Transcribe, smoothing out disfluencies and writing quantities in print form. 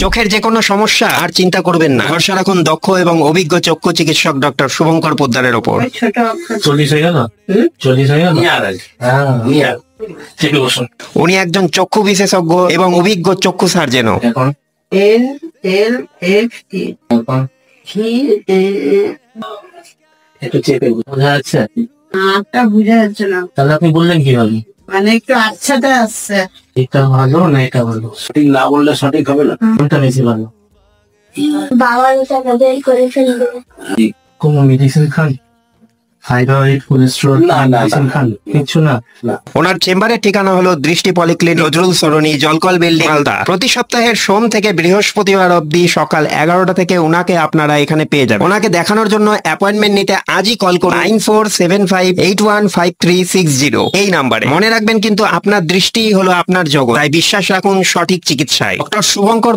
চোখের যে কোনো সমস্যা আর চিন্তা করবেন না, ভরসা রাখুন দক্ষ এবং অভিজ্ঞ চক্ষু চিকিৎসক ডক্টর শুভঙ্কর পোদ্দারের ওপর। 40 হয়ে গেল, 40 হয়ে গেল। উনি একজন চক্ষু বিশেষজ্ঞ এবং অভিজ্ঞ চক্ষু সার্জেনও। এখন একটু চেপে বোঝা যাচ্ছে? বুঝা যাচ্ছে না। তাহলে আপনি বললেন কিভাবে? মানে একটু আচ্ছাটা আসছে। এটা ভালো না এটা ভালো? সঠিক না বললে সঠিক হবে না। কোনটা বেশি ভালো? বাবার টাকা বের করে ফেলবে। কোনো মেডিসিন খান? Thyroid, cholesterol? না মেডিসিন খান? কিছু না। ওনার চেম্বারের ঠিকানা হলো দৃষ্টি পলিক্লিনিক, নজরুল সরণি, জলকল বিল্ডিং, মালদা। প্রতি সপ্তাহের সোম থেকে বৃহস্পতিবার অবধি সকাল 11টা থেকে ওনাকে আপনারা এখানে পেয়ে যাবেন। ওনাকে দেখানোর জন্য অ্যাপয়েন্টমেন্ট নিতে আজই কল করুন 9475815360 এই নাম্বারে। মনে রাখবেন কিন্তু আপনার দৃষ্টিই হলো আপনার জগৎ, তাই বিশ্বাস রাখুন সঠিক চিকিৎসায়। ডক্টর শুভঙ্কর